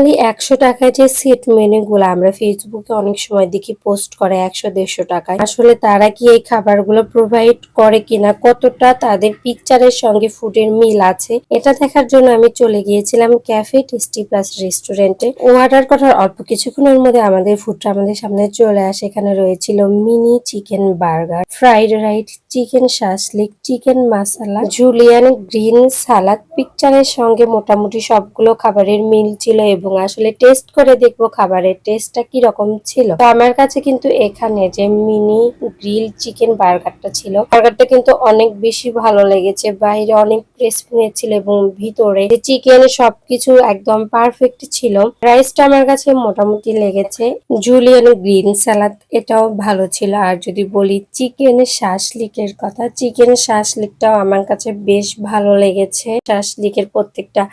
Only ১০০ টাকায় যে set menu গুলো আমরা ফেসবুকে অনেক সময় দেখি পোস্ট করে ১০০-১৫০ টাকায়, আসলে তারা কি এই খাবারগুলো প্রোভাইড করে কিনা, কতটা তাদের পিকচারের সঙ্গে ফুডের মিল আছে, এটা দেখার জন্য আমি চলে গিয়েছিলাম ক্যাফে টেস্টি প্লাস রেস্টুরেন্টে। অর্ডার করার অল্প কিছুক্ষণের মধ্যে আমাদের ফুডটা আমাদের সামনে চলে আসে। এখানে রয়েছিল mini chicken burger, fried rice, chicken shashlik, chicken মাসালা, জুলিয়ান গ্রিন সালাদ। পিকচারের সঙ্গে মোটামুটি সবগুলো খাবারের মিল ছিল এবং আসলে টেস্ট করে দেখবো খাবারের টেস্টটা কি রকম ছিল। তো আমার কাছে কিন্তু এখানে যে মিনি গ্রিল চিকেন বার্গারটা ছিল, বার্গারটা কিন্তু অনেক বেশি ভালো লেগেছে। বাইরে অনেক ক্রিসপি ছিল এবং ভিতরে চিকেন সবকিছু একদম পারফেক্ট ছিল। রাইসটা আমার কাছে মোটামুটি লেগেছে। জুলিয়ান গ্রিন সালাদ এটাও ভালো ছিল। আর যদি বলি চিকেন শাসলিকের কথা, চিকেন শাসলিকটাও আমার কাছে বেশ ভালো লেগেছে। শাসলিকের প্রত্যেকটা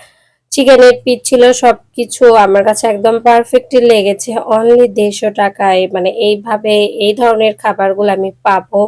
চিকেনের পিস ছিল, সবকিছু আমার কাছে একদম পারফেক্টলি লেগেছে। অনলি ১৫০ টাকায় মানে এইভাবে এই ধরনের খাবারগুলো আমি পাবো,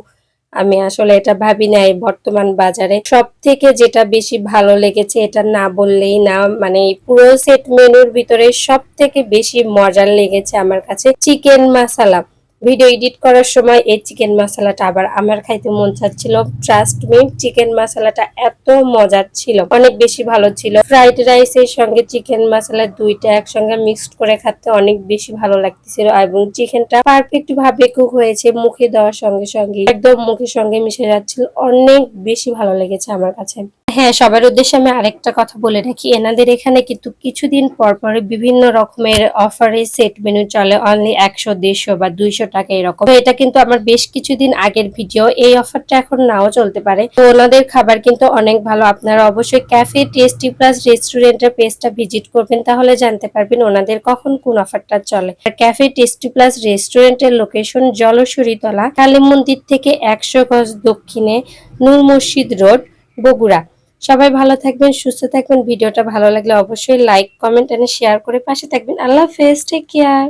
আমি আসলে এটা ভাবি নাই বর্তমান বাজারে। সব থেকে যেটা বেশি ভালো লেগেছে এটা না বললেই না, মানে পুরো সেট মেনুর ভিতরে সব থেকে বেশি মজার লেগেছে আমার কাছে চিকেন মাসালা। ভিডিও এডিট করার সময় এই চিকেন মশলাটা আবার আমার খাইতে মন চাচ্ছিল। ট্রাস্ট মি, চিকেন মশলাটা এত মজার ছিল, অনেক বেশি ভালো ছিল। ফ্রাইড রাইসের সঙ্গে চিকেন মশলা দুইটা একসঙ্গে মিক্সড করে খেতে অনেক বেশি ভালো লাগতেছিল এবং চিকেনটা পারফেক্ট ভাবে কুক হয়েছে, মুখে দেওয়ার সঙ্গে সঙ্গে একদম মুখের সঙ্গে মিশে যাচ্ছিল। অনেক বেশি ভালো লেগেছে আমার কাছে। হ্যাঁ, সবার উদ্দেশ্যে আমি আরেকটা কথা বলে রাখি, এনাদের এখানে কিন্তু কিছুদিন পর পর বিভিন্ন রকমের অফারে সেট মেনু চলে। অনলি ১০০, ১৫০ বা ২০০ টাকা এরকম। তো এটা কিন্তু আমার বেশ কিছুদিন আগের ভিডিও, এই অফারটা এখন নাও চলতে পারে। তো ওনাদের খাবার কিন্তু অনেক ভালো। আপনারা অবশ্যই ক্যাফে টেস্টি প্লাস রেস্টুরেন্টের পেজটা ভিজিট করবেন, তাহলে জানতে পারবেন ওনাদের কখন কোন অফারটা চলে। আর ক্যাফে টেস্টি প্লাস রেস্টুরেন্টের লোকেশন জলসুরিতলা, কালী মন্দির থেকে ১০০ গজ দক্ষিণে, নূর মসজিদ রোড, বগুড়া। সবাই ভালো থাকবেন, সুস্থ থাকবেন। ভিডিওটা ভালো লাগলে অবশ্যই লাইক, কমেন্ট এন্ড শেয়ার করে পাশে থাকবেন। আল্লাহ হাফেজ, টেক কেয়ার।